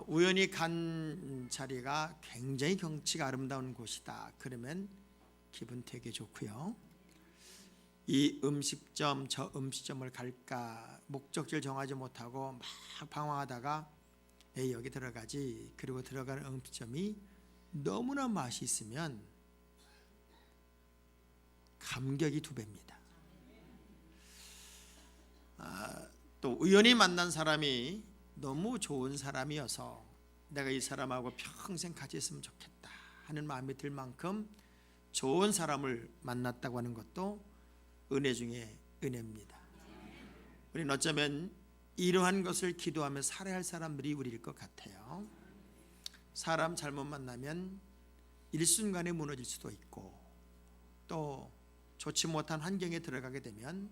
우연히 간 자리가 굉장히 경치가 아름다운 곳이다. 그러면 기분 되게 좋고요. 이 음식점 저 음식점을 갈까 목적지를 정하지 못하고 막 방황하다가 여기 들어가지. 그리고 들어가는 음식점이 너무나 맛이 있으면 감격이 2배입니다. 또 우연히 만난 사람이 너무 좋은 사람이어서 내가 이 사람하고 평생 같이 있으면 좋겠다 하는 마음이 들 만큼 좋은 사람을 만났다고 하는 것도 은혜 중에 은혜입니다. 우리는 어쩌면 이러한 것을 기도하며 살아야 할 사람들이 우리일 것 같아요. 사람 잘못 만나면 일순간에 무너질 수도 있고, 또 좋지 못한 환경에 들어가게 되면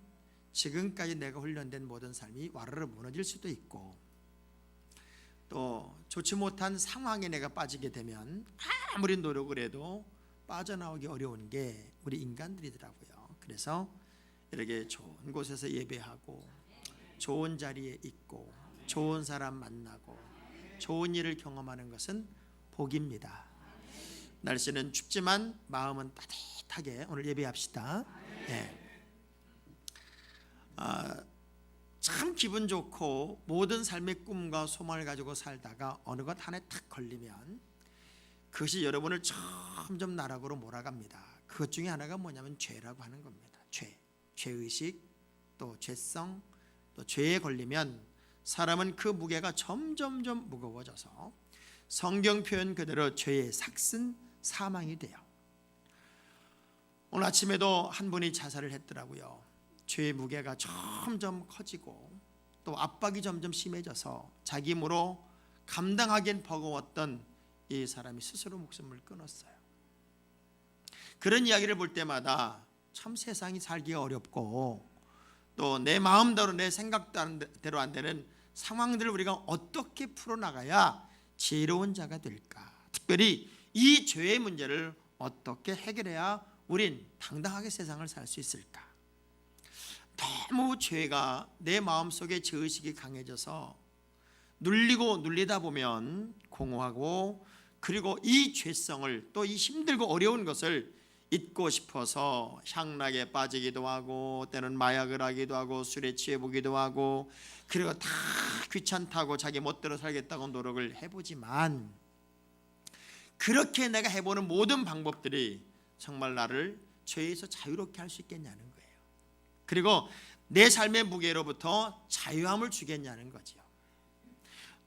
지금까지 내가 훈련된 모든 삶이 와르르 무너질 수도 있고, 또 좋지 못한 상황에 내가 빠지게 되면 아무리 노력을 해도 빠져나오기 어려운 게 우리 인간들이더라고요. 그래서 이렇게 좋은 곳에서 예배하고 좋은 자리에 있고 좋은 사람 만나고 좋은 일을 경험하는 것은 복입니다. 날씨는 춥지만 마음은 따뜻하게 오늘 예배합시다. 참 기분 좋고 모든 삶의 꿈과 소망을 가지고 살다가 어느 것 하나에 탁 걸리면 그것이 여러분을 점점 나락으로 몰아갑니다. 그것 중에 하나가 뭐냐면 죄라고 하는 겁니다. 죄의식, 또 죄성, 또 죄에 걸리면 사람은 그 무게가 점점점 무거워져서 성경 표현 그대로 죄의 삭슨 사망이 돼요. 오늘 아침에도 한 분이 자살을 했더라고요. 죄의 무게가 점점 커지고 또 압박이 점점 심해져서 자기 힘으로 감당하기엔 버거웠던 이 사람이 스스로 목숨을 끊었어요. 그런 이야기를 볼 때마다 참 세상이 살기가 어렵고 또 내 마음대로 내 생각대로 안 되는 상황들을 우리가 어떻게 풀어나가야 지혜로운 자가 될까? 특별히 이 죄의 문제를 어떻게 해결해야 우린 당당하게 세상을 살 수 있을까? 너무 죄가 내 마음속에 죄의식이 강해져서 눌리고 눌리다 보면 공허하고, 그리고 이 죄성을 또 이 힘들고 어려운 것을 잊고 싶어서 향락에 빠지기도 하고 때는 마약을 하기도 하고 술에 취해보기도 하고, 그리고 다 귀찮다고 자기 멋대로 살겠다고 노력을 해보지만 그렇게 내가 해보는 모든 방법들이 정말 나를 죄에서 자유롭게 할 수 있겠냐는 거예요. 그리고 내 삶의 무게로부터 자유함을 주겠냐는 거죠.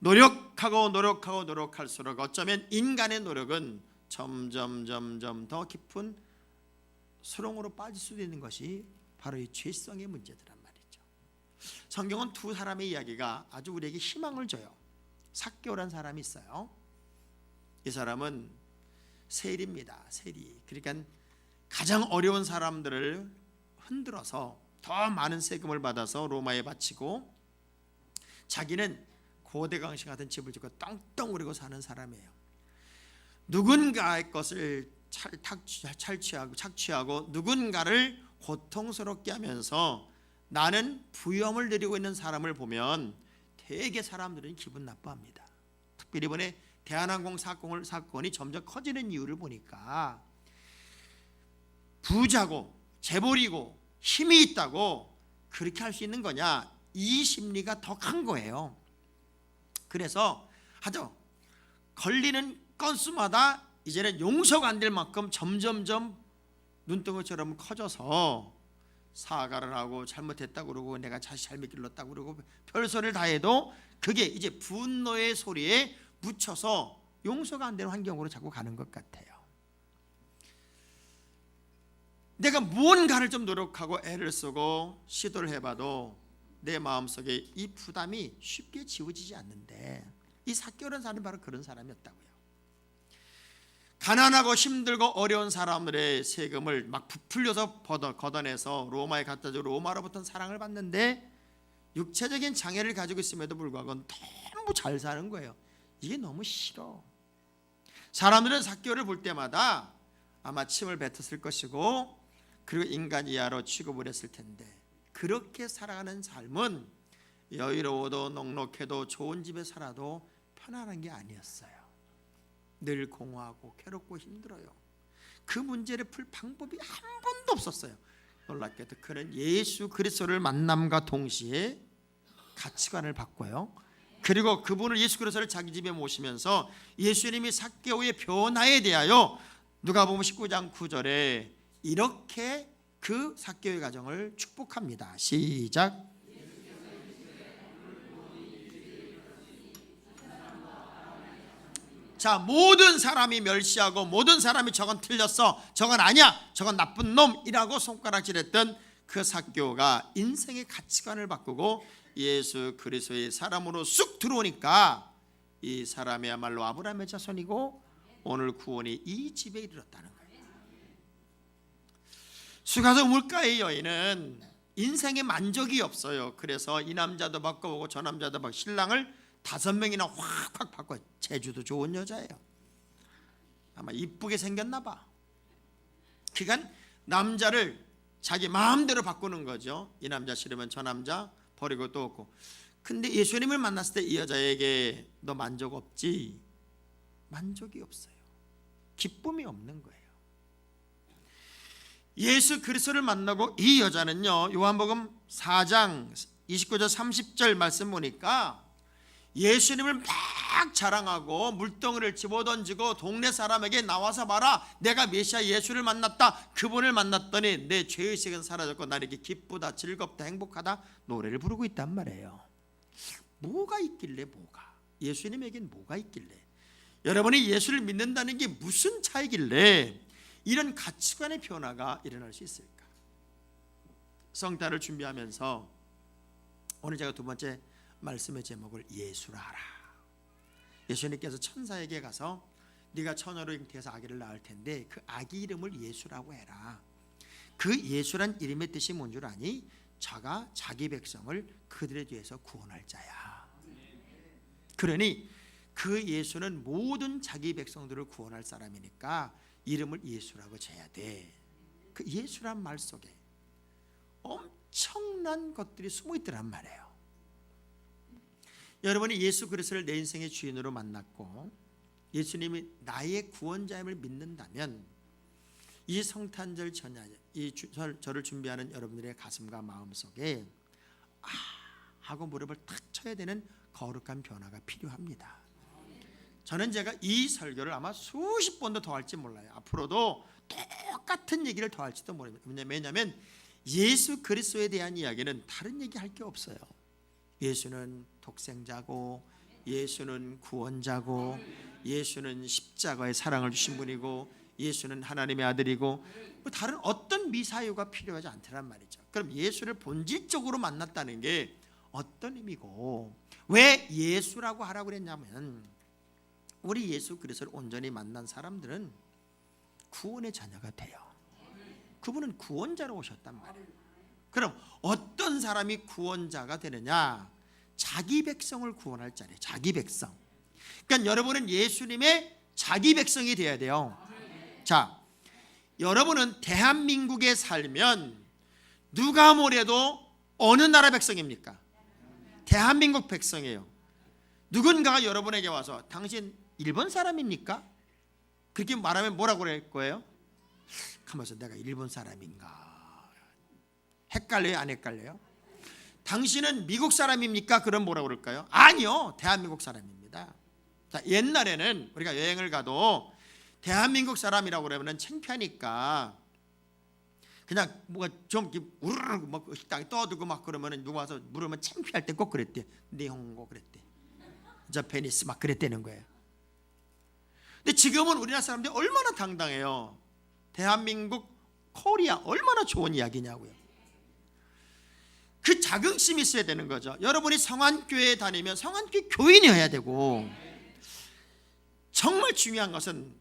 노력할수록 어쩌면 인간의 노력은 점점 더 깊은 수렁으로 빠질 수도 있는 것이 바로 이 죄성의 문제더란 말이죠. 성경은 2 사람의 이야기가 아주 우리에게 희망을 줘요. 삭개오라는 사람이 있어요. 이 사람은 세리입니다. 세리. 그러니까 가장 어려운 사람들을 흔들어서 더 많은 세금을 받아서 로마에 바치고 자기는 고대강시 같은 집을 짓고 떵떵 우리고 사는 사람이에요. 누군가의 것을 착취하고 누군가를 고통스럽게 하면서 나는 부유함을 누리고 있는 사람을 보면 되게 사람들은 기분 나빠합니다. 특별히 이번에 대한항공 사건이 점점 커지는 이유를 보니까 부자고 재벌이고 힘이 있다고 그렇게 할 수 있는 거냐, 이 심리가 더 큰 거예요. 그래서 하죠. 걸리는 건수마다 이제는 용서가 안 될 만큼 점점점 눈덩이처럼 커져서 사과를 하고 잘못했다고 그러고 내가 자식 잘못 길렀다고 그러고 별소리를 다 해도 그게 이제 분노의 소리에 묻혀서 용서가 안 되는 환경으로 자꾸 가는 것 같아요. 내가 무언가를 좀 노력하고 애를 쓰고 시도를 해봐도 내 마음속에 이 부담이 쉽게 지워지지 않는데, 이 삭개오라는 사람이 바로 그런 사람이었다고요. 가난하고 힘들고 어려운 사람들의 세금을 막 부풀려서 걷어내서 로마에 갖다 주고 로마로부터 사랑을 받는데 육체적인 장애를 가지고 있음에도 불구하고 너무 잘 사는 거예요. 이게 너무 싫어. 사람들은 삭개오를 볼 때마다 아마 침을 뱉었을 것이고, 그리고 인간 이하로 취급을 했을 텐데, 그렇게 살아가는 삶은 여유로워도 넉넉해도 좋은 집에 살아도 편안한 게 아니었어요. 늘 공허하고 괴롭고 힘들어요. 그 문제를 풀 방법이 한 번도 없었어요. 놀랍게도 그는 예수 그리스도를 만남과 동시에 가치관을 바꿔요. 그리고 그분을 예수 그리스도를 자기 집에 모시면서 예수님이 삭개오의 변화에 대하여 누가복음 19장 9절에 이렇게 그 삭개오의 가정을 축복합니다. 시작. 자, 모든 사람이 멸시하고 모든 사람이 저건 틀렸어, 저건 아니야, 저건 나쁜 놈이라고 손가락질했던 그 삭개오가 인생의 가치관을 바꾸고 예수 그리스도의 사람으로 쑥 들어오니까 이 사람이야말로 아브라함의 자손이고 오늘 구원이 이 집에 이르렀다는 거예요. 수가서 우물가의 여인은 인생에 만족이 없어요. 그래서 이 남자도 바꿔보고 저 남자도 바꾸고 신랑을 5명이나 확확 바꿔. 제주도 좋은 여자예요. 아마 이쁘게 생겼나 봐. 그러니까 남자를 자기 마음대로 바꾸는 거죠. 이 남자 싫으면 저 남자 버리고 또 없고. 근데 예수님을 만났을 때 이 여자에게 너 만족 없지? 만족이 없어요. 기쁨이 없는 거예요. 예수 그리스도를 만나고 이 여자는요, 요한복음 4장 29절 30절 말씀 보니까 예수님을 막 자랑하고 물덩이를 집어던지고 동네 사람에게 나와서 봐라, 내가 메시아 예수를 만났다, 그분을 만났더니 내 죄의식은 사라졌고 나 이렇게 기쁘다 즐겁다 행복하다 노래를 부르고 있단 말이에요. 뭐가 있길래, 뭐가 예수님에겐 뭐가 있길래, 여러분이 예수를 믿는다는 게 무슨 차이길래 이런 가치관의 변화가 일어날 수 있을까? 성탄을 준비하면서 오늘 제가 두 번째 말씀의 제목을 예수라 하라. 예수님께서 천사에게 가서 네가 처녀로 잉태해서 아기를 낳을 텐데 그 아기 이름을 예수라고 해라. 그 예수란 이름의 뜻이 뭔 줄 아니? 자가 자기 백성을 그들에 대해서 구원할 자야. 그러니 그 예수는 모든 자기 백성들을 구원할 사람이니까 이름을 예수라고 지어야 돼. 그 예수란 말 속에 엄청난 것들이 숨어 있더란 말이에요. 여러분이 예수 그리스도를 내 인생의 주인으로 만났고 예수님이 나의 구원자임을 믿는다면 이 성탄절 전야, 이 절을 준비하는 여러분들의 가슴과 마음 속에 하고 무릎을 탁 쳐야 되는 거룩한 변화가 필요합니다. 저는 제가 이 설교를 아마 수십 번도 더 할지 몰라요. 앞으로도 똑같은 얘기를 더 할지도 모릅니다. 왜냐하면 예수 그리스도에 대한 이야기는 다른 얘기할 게 없어요. 예수는 독생자고 예수는 구원자고 예수는 십자가의 사랑을 주신 분이고 예수는 하나님의 아들이고 다른 어떤 미사유가 필요하지 않더란 말이죠. 그럼 예수를 본질적으로 만났다는 게 어떤 의미고 왜 예수라고 하라고 그랬냐면 우리 예수 그리스도를 온전히 만난 사람들은 구원의 자녀가 돼요. 그분은 구원자로 오셨단 말이에요. 그럼 어떤 사람이 구원자가 되느냐? 자기 백성을 구원할 자리예요. 자기 백성. 그러니까 여러분은 예수님의 자기 백성이 되어야 돼요. 자, 여러분은 대한민국에 살면 누가 뭐래도 어느 나라 백성입니까? 대한민국 백성이에요. 누군가가 여러분에게 와서 당신 일본 사람입니까? 그렇게 말하면 뭐라고 그럴 거예요? 가만있어, 내가 일본 사람인가? 헷갈려요? 안 헷갈려요? 당신은 미국 사람입니까? 그럼 뭐라고 그럴까요? 아니요, 대한민국 사람입니다. 자, 옛날에는 우리가 여행을 가도 대한민국 사람이라고 그러면 창피하니까 그냥 뭐가 좀 우르르 막 식당에 떠들고 막 그러면 누가 와서 물으면 창피할 때 꼭 그랬대. 니혼고 그랬대. 자페니스 막 그랬다는 거예요. 근데 지금은 우리나라 사람들이 얼마나 당당해요. 대한민국 코리아 얼마나 좋은 이야기냐고요. 그 자긍심이 있어야 되는 거죠. 여러분이 성안교회에 다니면 성안교회 교인이어야 되고 정말 중요한 것은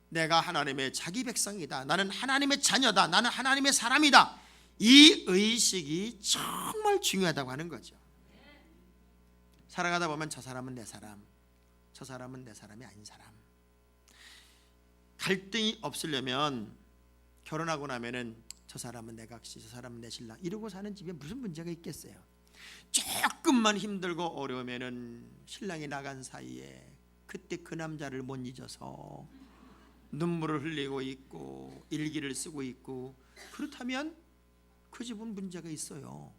내가 하나님의 자기 백성이다. 나는 하나님의 자녀다. 나는 하나님의 사람이다. 이 의식이 정말 중요하다고 하는 거죠. 살아가다 보면 저 사람은 내 사람, 저 사람은 내 사람이 아닌 사람. 갈등이 없으려면 결혼하고 나면은 저 사람은 내 각시, 저 사람은 내 신랑 이러고 사는 집에 무슨 문제가 있겠어요. 조금만 힘들고 어려우면은 신랑이 나간 사이에 그때 그 남자를 못 잊어서 눈물을 흘리고 있고 일기를 쓰고 있고, 그렇다면 그 집은 문제가 있어요.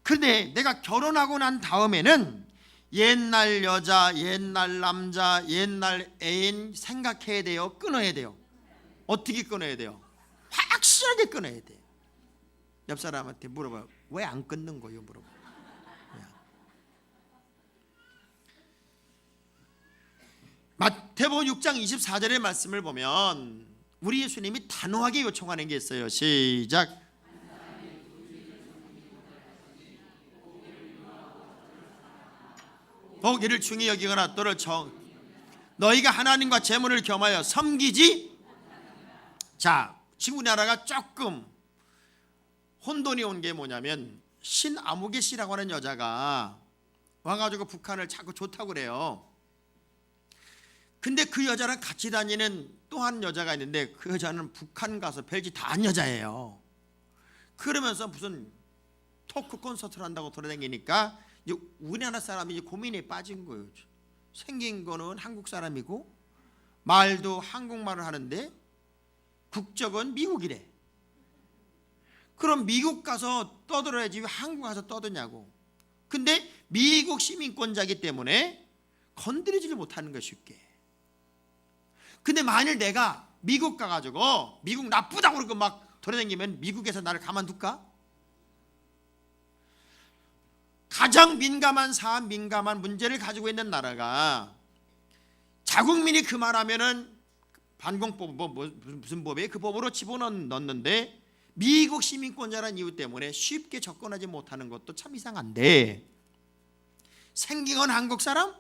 그런데 내가 결혼하고 난 다음에는 옛날 여자, 옛날 남자, 옛날 애인 생각해야 돼요? 끊어야 돼요? 어떻게 끊어야 돼요? 확실하게 끊어야 돼요. 옆 사람한테 물어봐요. 왜 안 끊는 거예요? 물어봐요. 마태복음 6장 24절의 말씀을 보면 우리 예수님이 단호하게 요청하는 게 있어요. 시작. 이를 중히 여기거나 또를 너희가 하나님과 재물을 겸하여 섬기지. 자, 지금 우리나라가 조금 혼돈이 온 게 뭐냐면, 신아무개 씨라고 하는 여자가 와가지고 북한을 자꾸 좋다고 그래요. 근데 그 여자랑 같이 다니는 또 한 여자가 있는데, 그 여자는 북한 가서 별짓 다 한 여자예요. 그러면서 무슨 토크 콘서트를 한다고 돌아다니니까 이제 우리나라 사람이 이제 고민에 빠진 거예요. 생긴 거는 한국 사람이고 말도 한국말을 하는데 국적은 미국이래. 그럼 미국 가서 떠들어야지 왜 한국 가서 떠드냐고. 근데 미국 시민권자이기 때문에 건드리지를 못하는 거예요, 쉽게. 근데 만일 내가 미국 가가지고 미국 나쁘다고 그러고 막 돌아다니면 미국에서 나를 가만둘까? 가장 민감한 사안, 민감한 문제를 가지고 있는 나라가 자국민이 그 말하면은 반공법, 무슨 법에 그 법으로 집어넣는데 미국 시민권자라는 이유 때문에 쉽게 접근하지 못하는 것도 참 이상한데, 생긴 건 한국 사람,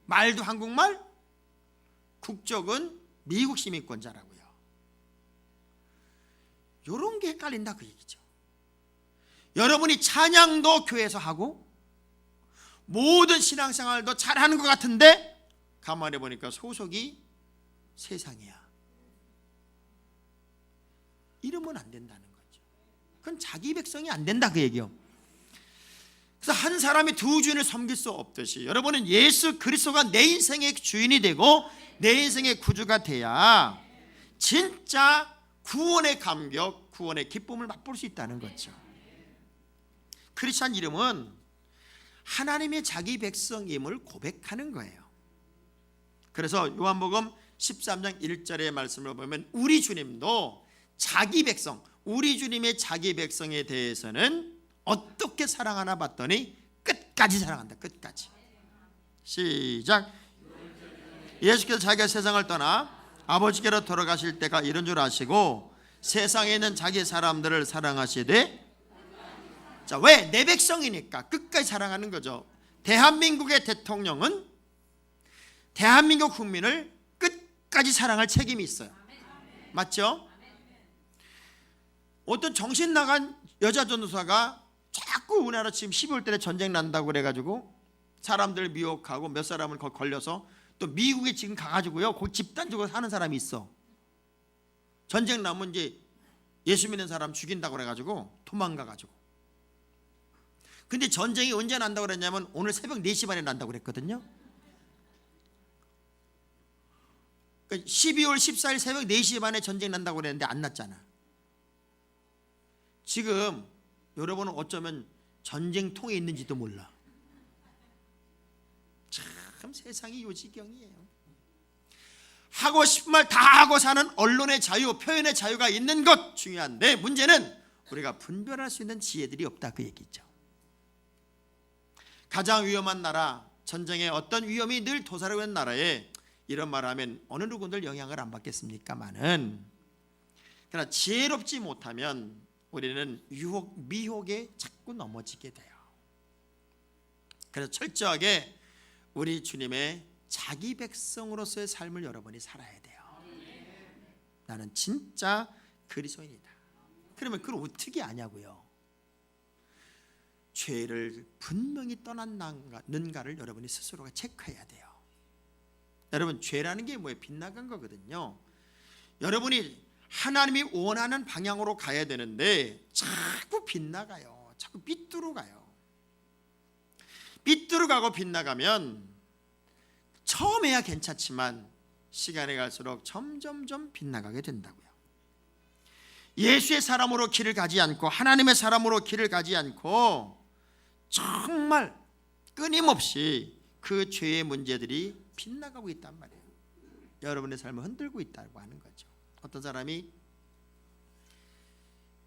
말도 한국말, 국적은 미국 시민권자라고요. 이런 게 헷갈린다 그 얘기죠. 여러분이 찬양도 교회에서 하고 모든 신앙생활도 잘하는 것 같은데 가만히 보니까 소속이 세상이야. 이러면 안 된다는 거죠. 그건 자기 백성이 안 된다 그 얘기요. 그래서 한 사람이 두 주인을 섬길 수 없듯이 여러분은 예수 그리스도가 내 인생의 주인이 되고 내 인생의 구주가 돼야 진짜 구원의 감격, 구원의 기쁨을 맛볼 수 있다는 거죠. 크리스찬 이름은 하나님의 자기 백성임을 고백하는 거예요. 그래서 요한복음 13장 1절의 말씀을 보면 우리 주님도 자기 백성, 우리 주님의 자기 백성에 대해서는 어떻게 사랑하나 봤더니 끝까지 사랑한다. 끝까지. 시작. 예수께서 자기가 세상을 떠나 아버지께로 돌아가실 때가 이런 줄 아시고 세상에 있는 자기 사람들을 사랑하시되. 자, 왜? 내 백성이니까 끝까지 사랑하는 거죠. 대한민국의 대통령은 대한민국 국민을 끝까지 사랑할 책임이 있어요. 맞죠? 어떤 정신 나간 여자 전도사가 자꾸 우리나라 지금 12월 달에 전쟁 난다고 그래가지고 사람들 미혹하고 몇 사람을 걸려서 또 미국에 지금 가가지고요 그 집단적으로 사는 사람이 있어. 전쟁 나면 이제 예수 믿는 사람 죽인다고 그래가지고 도망가가지고. 근데 전쟁이 언제 난다고 그랬냐면 오늘 새벽 4시 반에 난다고 그랬거든요. 그러니까 12월 14일 새벽 4시 반에 전쟁 난다고 그랬는데 안 났잖아. 지금 여러분은 어쩌면 전쟁통에 있는지도 몰라. 참 세상이 요지경이에요. 하고 싶은 말 다 하고 사는 언론의 자유, 표현의 자유가 있는 것 중요한데 문제는 우리가 분별할 수 있는 지혜들이 없다 그 얘기죠. 가장 위험한 나라, 전쟁에 어떤 위험이 늘 도사리고 있는 나라에 이런 말을 하면 어느 누구들 영향을 안 받겠습니까마는, 그러나 지혜롭지 못하면 우리는 유혹, 미혹에 자꾸 넘어지게 돼요. 그래서 철저하게 우리 주님의 자기 백성으로서의 삶을 여러분이 살아야 돼요. 나는 진짜 그리스도인이다. 그러면 그걸 어떻게 아냐고요? 죄를 분명히 떠났는가를 여러분이 스스로가 체크해야 돼요. 여러분 죄라는 게 뭐예요? 빗나간 거거든요. 여러분이 하나님이 원하는 방향으로 가야 되는데 자꾸 빗나가요. 자꾸 삐뚤어가요. 삐뚤어가고 빗나가면 처음에야 괜찮지만 시간이 갈수록 점점점 빗나가게 된다고요. 예수의 사람으로 길을 가지 않고 하나님의 사람으로 길을 가지 않고 정말 끊임없이 그 죄의 문제들이 빗나가고 있단 말이에요. 여러분의 삶을 흔들고 있다고 하는 거죠. 어떤 사람이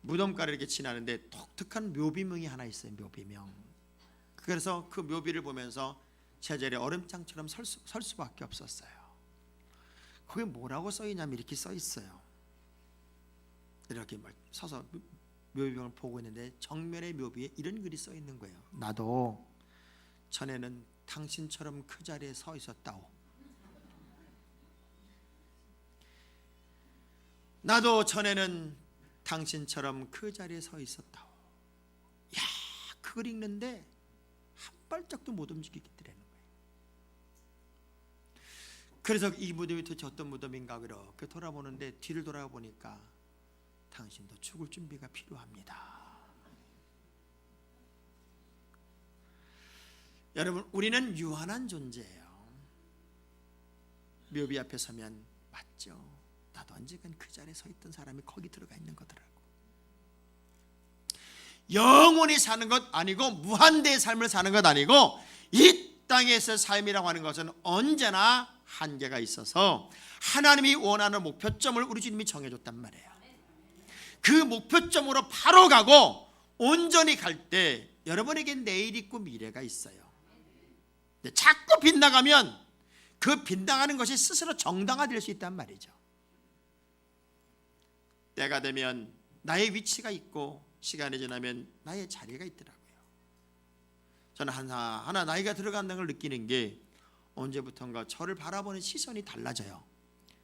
무덤가를 이렇게 지나는데 독특한 묘비명이 하나 있어요. 묘비명. 그래서 그 묘비를 보면서 제자리 얼음장처럼 설 수밖에 없었어요. 거기 뭐라고 써있냐면 이렇게 써있어요. 이렇게 서서 묘비명을 보고 있는데 정면의 묘비에 이런 글이 써있는 거예요. 나도 전에는 당신처럼 그 자리에 서 있었다오. 나도 전에는 당신처럼 그 자리에 서 있었다오. 야, 그걸 읽는데 한 발짝도 못 움직이겠더라는 거예요. 그래서 이 무덤이 도대체 어떤 무덤인가 그렇게 돌아보는데 뒤를 돌아보니까 당신도 죽을 준비가 필요합니다. 여러분, 우리는 유한한 존재예요. 묘비 앞에 서면 맞죠? 나도 언젠간 그 자리에 서 있던 사람이 거기 들어가 있는 거더라고. 영원히 사는 것 아니고 무한대의 삶을 사는 것 아니고 이 땅에서의 삶이라고 하는 것은 언제나 한계가 있어서 하나님이 원하는 목표점을 우리 주님이 정해줬단 말이에요. 그 목표점으로 바로 가고 온전히 갈 때 여러분에게 내일 있고 미래가 있어요. 근데 자꾸 빗나가면 그 빗나가는 것이 스스로 정당화될 수 있단 말이죠. 때가 되면 나의 위치가 있고 시간이 지나면 나의 자리가 있더라고요. 저는 하나 나이가 들어간다는 걸 느끼는 게 언제부턴가 저를 바라보는 시선이 달라져요.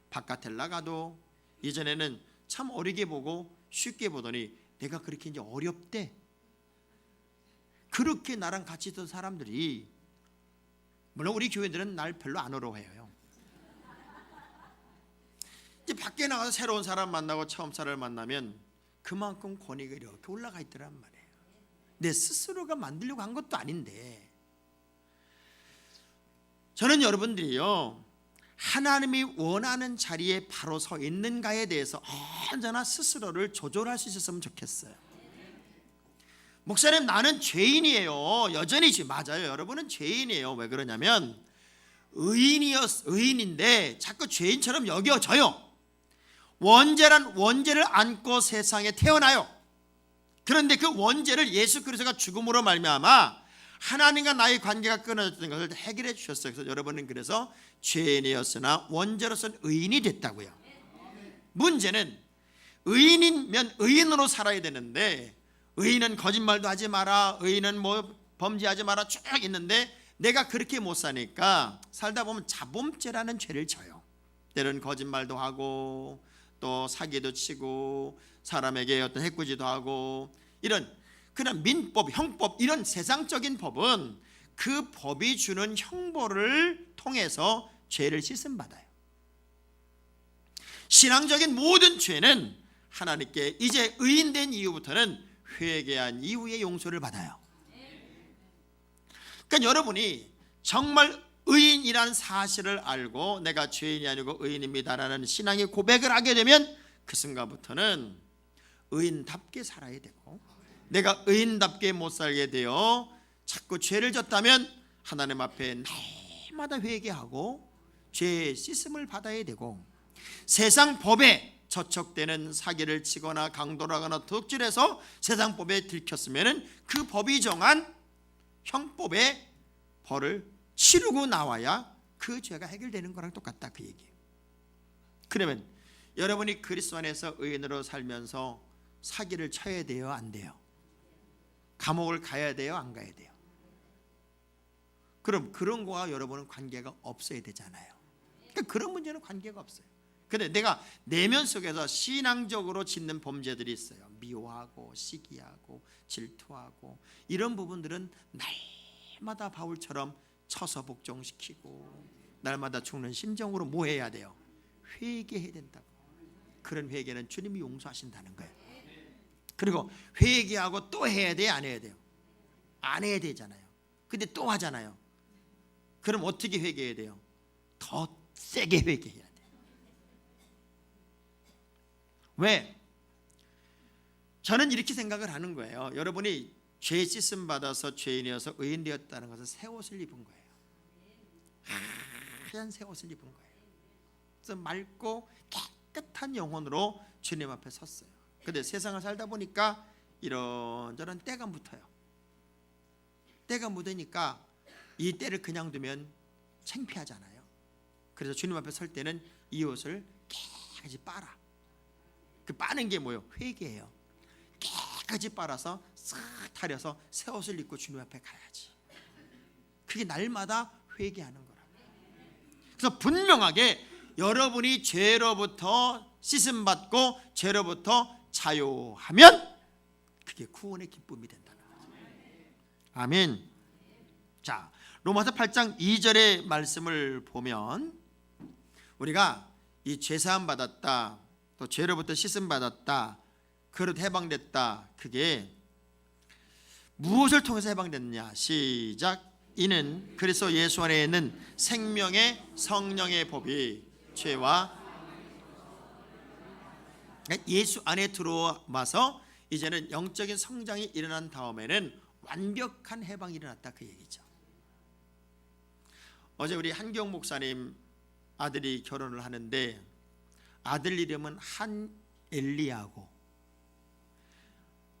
바깥에 나가도 예전에는 참 어리게 보고 쉽게 보더니 내가 그렇게 이제 어렵대. 그렇게 나랑 같이 있던 사람들이, 물론 우리 교회들은 날 별로 안 어려워해요. 이제 밖에 나가서 새로운 사람 만나고 처음 사람을 만나면 그만큼 권위가 이렇게 올라가 있더란 말이에요. 내 스스로가 만들려고 한 것도 아닌데, 저는 여러분들이요, 하나님이 원하는 자리에 바로 서 있는가에 대해서 언제나 스스로를 조절할 수 있었으면 좋겠어요. 목사님, 나는 죄인이에요. 여전히 맞아요. 여러분은 죄인이에요. 왜 그러냐면 의인인데 자꾸 죄인처럼 여겨져요. 원죄란 원죄를 안고 세상에 태어나요. 그런데 그 원죄를 예수 그리스도가 죽음으로 말미암아 하나님과 나의 관계가 끊어졌던 것을 해결해 주셨어요. 그래서 여러분은 그래서 죄인이었으나 원죄로서는 의인이 됐다고요. 문제는 의인이면 의인으로 살아야 되는데, 의인은 거짓말도 하지 마라, 의인은 뭐 범죄하지 마라 쭉 있는데 내가 그렇게 못 사니까 살다 보면 자범죄라는 죄를 져요. 때로는 거짓말도 하고 또 사기도 치고 사람에게 어떤 해코지도 하고, 이런 그런 민법, 형법, 이런 세상적인 법은 그 법이 주는 형벌을 통해서 죄를 씻음받아요. 신앙적인 모든 죄는 하나님께 이제 의인된 이후부터는 회개한 이후에 용서를 받아요. 그러니까 여러분이 정말 의인이란 사실을 알고 내가 죄인이 아니고 의인입니다라는 신앙의 고백을 하게 되면 그 순간부터는 의인답게 살아야 되고, 내가 의인답게 못 살게 되어 자꾸 죄를 졌다면 하나님 앞에 날마다 회개하고 죄의 씻음을 받아야 되고, 세상 법에 저촉되는 사기를 치거나 강도를 하거나 덕질해서 세상 법에 들켰으면 그 법이 정한 형법의 벌을 치르고 나와야 그 죄가 해결되는 거랑 똑같다, 그 얘기예요. 그러면 여러분이 그리스도 안에서 의인으로 살면서 사기를 쳐야 돼요, 안 돼요? 감옥을 가야 돼요, 안 가야 돼요? 그럼 그런 거와 여러분은 관계가 없어야 되잖아요. 그러니까 그런 문제는 관계가 없어요. 근데 내가 내면 속에서 신앙적으로 짓는 범죄들이 있어요. 미워하고 시기하고 질투하고, 이런 부분들은 날마다 바울처럼 쳐서 복종시키고 날마다 죽는 심정으로 뭐 해야 돼요? 회개해야 된다고. 그런 회개는 주님이 용서하신다는 거예요. 그리고 회개하고 또 해야 돼요, 안 해야 돼요? 안 해야 되잖아요. 근데 또 하잖아요. 그럼 어떻게 회개해야 돼요? 더 세게 회개해야 돼요. 왜? 저는 이렇게 생각을 하는 거예요. 여러분이 죄 씻음 받아서 죄인이어서 의인 되었다는 것은 새 옷을 입은 거예요. 하얀 새 옷을 입은 거예요. 그래서 맑고 깨끗한 영혼으로 주님 앞에 섰어요. 근데 세상을 살다 보니까 이런저런 때가 묻어요. 때가 묻으니까 이 때를 그냥 두면 창피하잖아요. 그래서 주님 앞에 설 때는 이 옷을 깨끗이 빨아. 그 빠는 게 뭐예요? 회개예요. 깨끗이 빨아서 싹 타려서 새 옷을 입고 주님 앞에 가야지. 그게 날마다 회개하는 거라고. 그래서 분명하게 여러분이 죄로부터 씻음 받고 죄로부터 자유하면 그게 구원의 기쁨이 된다는 거죠. 아멘. 자, 로마서 8장 2절의 말씀을 보면 우리가 이 죄사함 받았다, 또 죄로부터 씻음 받았다, 그릇 해방됐다. 그게 무엇을 통해서 해방됐느냐? 시작. 이는 그리스도 예수 안에 있는 생명의 성령의 법이 죄와 예수 안에 들어와서 이제는 영적인 성장이 일어난 다음에는 완벽한 해방이 일어났다, 그 얘기죠. 어제 우리 한경 목사님 아들이 결혼을 하는데 아들 이름은 한엘리야고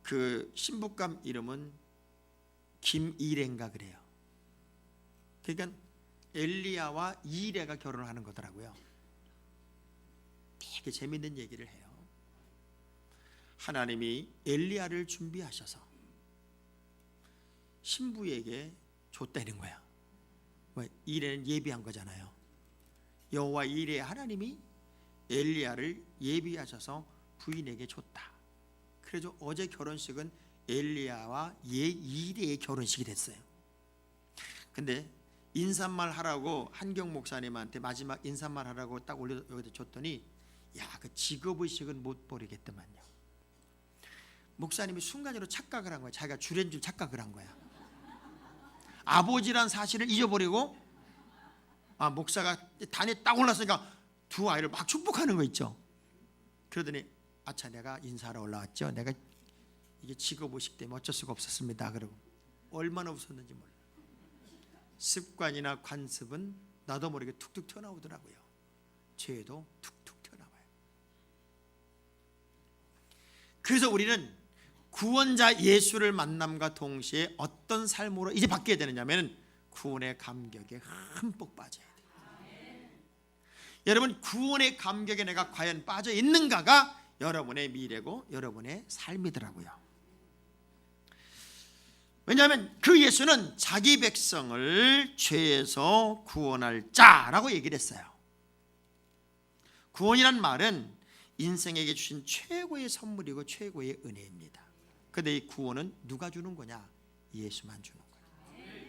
그 신부감 이름은 김이레인가 그래요. 그러니까 엘리야와 이레가 결혼을 하는 거더라고요. 되게 재밌는 얘기를 해요. 하나님이 엘리야를 준비하셔서 신부에게 줬다는 거야. 이레는 예비한 거잖아요. 여호와 이레 하나님이 엘리야를 예비하셔서 부인에게 줬다. 그래서 어제 결혼식은 엘리야와 이레의 결혼식이 됐어요. 근데 인사말 하라고 한경 목사님한테 마지막 인사말 하라고 딱 올려 여기다 줬더니 야, 그 직업의식은 못 버리겠더만요. 목사님이 순간적으로 착각을 한 거야. 자기가 주례인 줄 착각을 한 거야. 아버지란 사실을 잊어버리고 목사가 단에 딱 올랐으니까 두 아이를 막 축복하는 거 있죠. 그러더니 아차, 내가 인사하러 올라왔죠. 내가 이게 직업의식 때문에 어쩔 수가 없었습니다. 그러고 얼마나 웃었는지 몰라. 습관이나 관습은 나도 모르게 툭툭 튀어나오더라고요. 죄도 툭툭 튀어나와요. 그래서 우리는 구원자 예수를 만남과 동시에 어떤 삶으로 이제 바뀌어야 되느냐면 구원의 감격에 흠뻑 빠져야 돼요. 여러분, 구원의 감격에 내가 과연 빠져 있는가가 여러분의 미래고 여러분의 삶이더라고요. 왜냐하면 그 예수는 자기 백성을 죄에서 구원할 자라고 얘기를 했어요. 구원이란 말은 인생에게 주신 최고의 선물이고 최고의 은혜입니다. 그런데 이 구원은 누가 주는 거냐? 예수만 주는 거예요.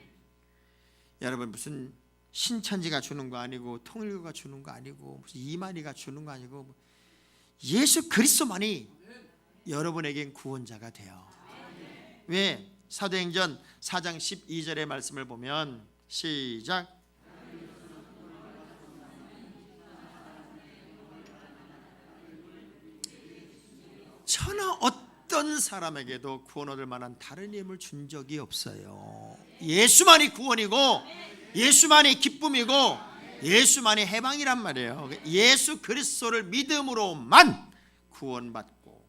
여러분, 무슨 신천지가 주는 거 아니고 통일교가 주는 거 아니고 무슨 이만희가 주는 거 아니고 예수 그리스도만이 여러분에겐 구원자가 돼요. 왜? 사도행전 4장 12절의 말씀을 보면 시작. 천하 어떤 사람에게도 구원 얻을 만한 다른 이름을 준 적이 없어요. 예수만이 구원이고 예수만이 기쁨이고 예수만이 해방이란 말이에요. 예수 그리스도를 믿음으로만 구원받고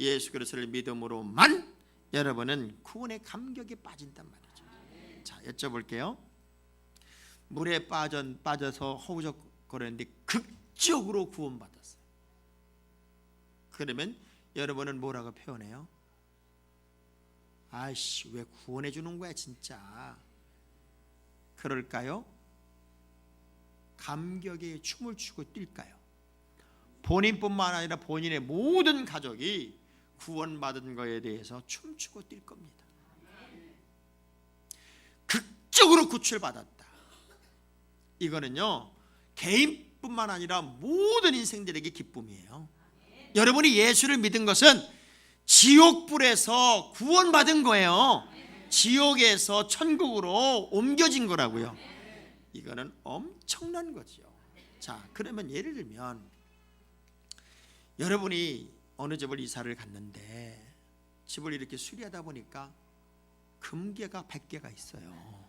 예수 그리스도를 믿음으로만 여러분은 구원의 감격에 빠진단 말이죠. 자, 여쭤볼게요. 물에 빠져서 허우적거렸는데 극적으로 구원받았어요. 그러면 여러분은 뭐라고 표현해요? 아이씨, 왜 구원해 주는 거야 진짜. 그럴까요? 감격에 춤을 추고 뛸까요? 본인뿐만 아니라 본인의 모든 가족이 구원받은 것에 대해서 춤추고 뛸 겁니다. 극적으로 구출받았다. 이거는요, 개인뿐만 아니라 모든 인생들에게 기쁨이에요. 여러분이 예수를 믿은 것은 지옥불에서 구원받은 거예요. 지옥에서 천국으로 옮겨진 거라고요. 이거는 엄청난 거죠. 자, 그러면 예를 들면 여러분이 어느 집을 이사를 갔는데 집을 이렇게 수리하다 보니까 금괴가 100개가 있어요.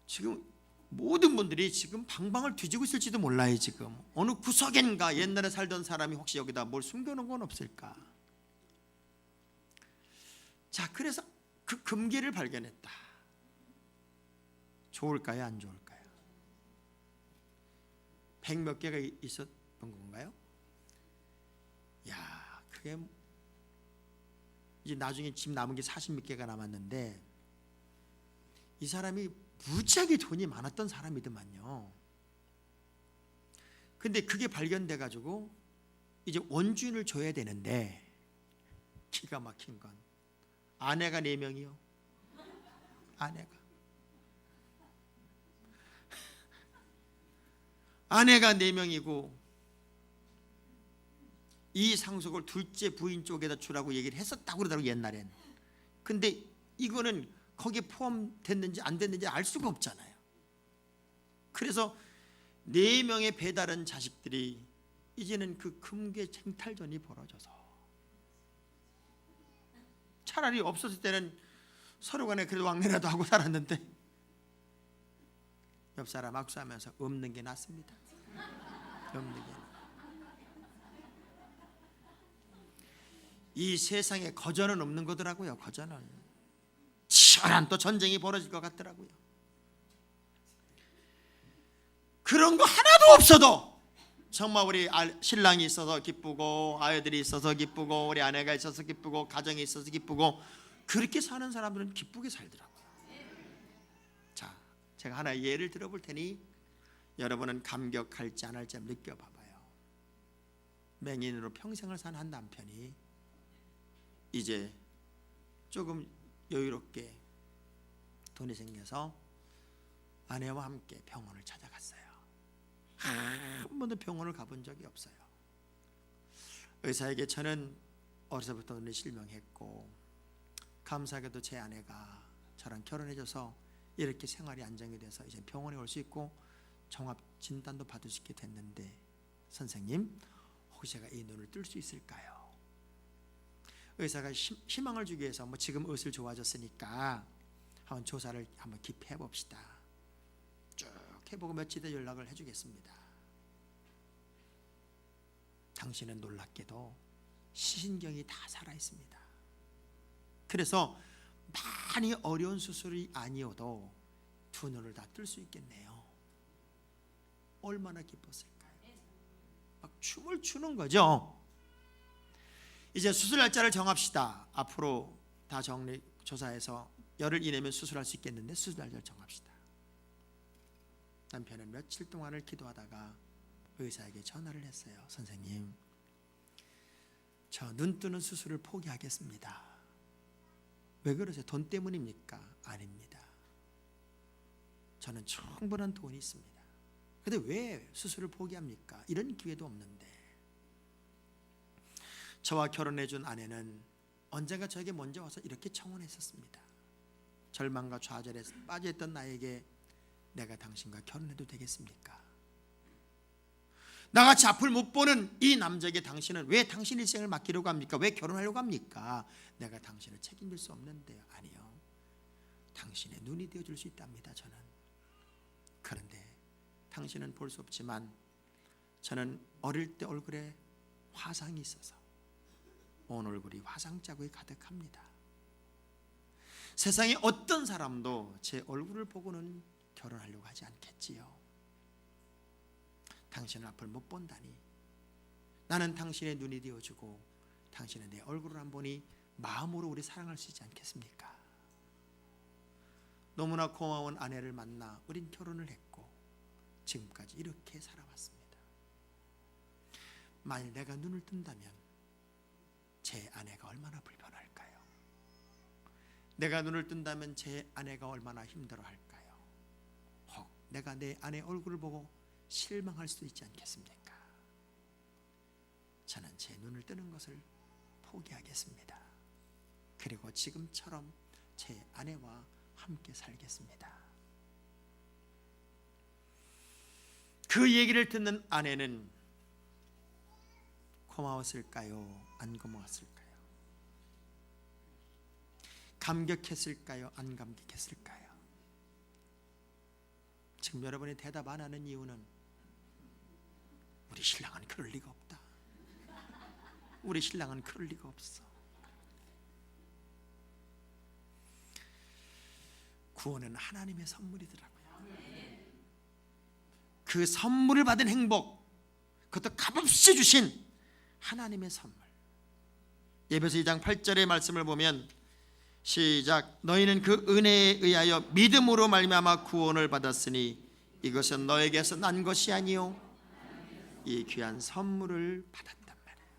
지금 모든 분들이 지금 방방을 뒤지고 있을지도 몰라요. 지금 어느 구석인가 옛날에 살던 사람이 혹시 여기다 뭘 숨겨놓은 건 없을까? 자, 그래서 그 금괴를 발견했다. 좋을까요? 안 좋을까요? 100몇 개가 있었던 건가요? 야, 그게 이제 나중에 집 남은 게 40몇 개가 남았는데 이 사람이 무지하게 돈이 많았던 사람이더만요. 근데 그게 발견돼 가지고 이제 원주인을 줘야 되는데 기가 막힌 건 아내가 4명이요. 아내가 4명이고 이 상속을 둘째 부인 쪽에다 주라고 얘기를 했었다고 그러더라고요, 옛날엔. 근데 이거는 거기에 포함됐는지 안 됐는지 알 수가 없잖아요. 그래서 4명의 배다른 자식들이 이제는 그 금괴 쟁탈전이 벌어져서 차라리 없었을 때는 서로 간에 그래도 왕래라도 하고 살았는데 옆 사람 악수하면서 없는 게 낫습니다. 없는 게. 이 세상에 거저는 없는 거더라고요. 거저는 치열한 또 전쟁이 벌어질 것 같더라고요. 그런 거 하나도 없어도 정말 우리 신랑이 있어서 기쁘고 아이들이 있어서 기쁘고 우리 아내가 있어서 기쁘고 가정이 있어서 기쁘고 그렇게 사는 사람들은 기쁘게 살더라고요. 자, 제가 하나 예를 들어볼 테니 여러분은 감격할지 안 할지 한번 느껴봐봐요. 맹인으로 평생을 산 한 남편이 이제 조금 여유롭게 돈이 생겨서 아내와 함께 병원을 찾아갔어요. 한 번도 병원을 가본 적이 없어요. 의사에게 저는 어려서부터 눈이 실명했고 감사하게도 제 아내가 저랑 결혼해줘서 이렇게 생활이 안정이 돼서 이제 병원에 올 수 있고 종합 진단도 받을 수 있게 됐는데 선생님 혹시 제가 이 눈을 뜰 수 있을까요? 의사가 희망을 주기 위해서 뭐 지금 의술 좋아졌으니까 한번 조사를 한번 깊이 해봅시다. 쭉 해보고 며칠 뒤에 연락을 해주겠습니다. 당신은 놀랍게도 시신경이 다 살아있습니다. 그래서 많이 어려운 수술이 아니어도 두 눈을 다 뜰 수 있겠네요. 얼마나 기뻤을까요? 막 춤을 추는 거죠. 이제 수술 날짜를 정합시다. 앞으로 다 정리 조사해서 열흘 이내면 수술할 수 있겠는데 수술 날짜를 정합시다. 남편은 며칠 동안을 기도하다가 의사에게 전화를 했어요. 선생님, 저 눈 뜨는 수술을 포기하겠습니다. 왜 그러세요? 돈 때문입니까? 아닙니다. 저는 충분한 돈이 있습니다. 근데 왜 수술을 포기합니까? 이런 기회도 없는데. 저와 결혼해준 아내는 언젠가 저에게 먼저 와서 이렇게 청혼했었습니다. 절망과 좌절에 빠져있던 나에게 내가 당신과 결혼해도 되겠습니까? 나같이 앞을 못 보는 이 남자에게 당신은 왜 당신 일생을 맡기려고 합니까? 왜 결혼하려고 합니까? 내가 당신을 책임질 수 없는데요. 아니요, 당신의 눈이 되어줄 수 있답니다. 저는. 그런데 당신은 볼 수 없지만 저는 어릴 때 얼굴에 화상이 있어서 온 얼굴이 화상 자국이 가득합니다. 세상에 어떤 사람도 제 얼굴을 보고는 결혼하려고 하지 않겠지요. 당신은 앞을 못 본다니 나는 당신의 눈이 되어주고 당신은 내 얼굴을 안 보니 마음으로 우리 사랑할 수 있지 않겠습니까? 너무나 고마운 아내를 만나 우린 결혼을 했고 지금까지 이렇게 살아왔습니다. 만일 내가 눈을 뜬다면 제 아내가 얼마나 불편할까요? 내가 눈을 뜬다면 제 아내가 얼마나 힘들어할까요? 혹 내가 내 아내 얼굴을 보고 실망할 수도 있지 않겠습니까? 저는 제 눈을 뜨는 것을 포기하겠습니다. 그리고 지금처럼 제 아내와 함께 살겠습니다. 그 얘기를 듣는 아내는 고마웠을까요? 안 고마웠을까요? 감격했을까요? 안 감격했을까요? 지금 여러분이 대답 안 하는 이유는 우리 신랑은 그럴 리가 없다. 우리 신랑은 그럴 리가 없어. 구원은 하나님의 선물이더라고요. 그 선물을 받은 행복, 그것도 값없이 주신 하나님의 선물. 에베소 2장 8절의 말씀을 보면 시작. 너희는 그 은혜에 의하여 믿음으로 말미암아 구원을 받았으니 이것은 너에게서 난 것이 아니요 이 귀한 선물을 받았단 말이에요.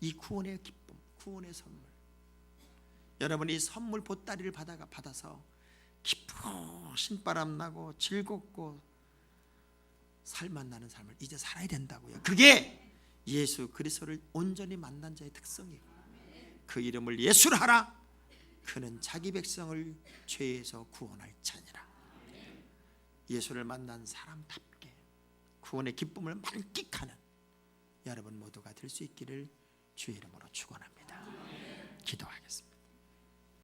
이 구원의 기쁨, 구원의 선물. 여러분이 선물 보따리를 받아서 기쁘고 신바람 나고 즐겁고 살만 나는 삶을 이제 살아야 된다고요. 그게 예수 그리스도를 온전히 만난 자의 특성이에요. 그 이름을 예수로 하라. 그는 자기 백성을 죄에서 구원할 자니라. 예수를 만난 사람답게 구원의 기쁨을 만끽하는 여러분 모두가 될 수 있기를 주의 이름으로 축원합니다. 기도하겠습니다.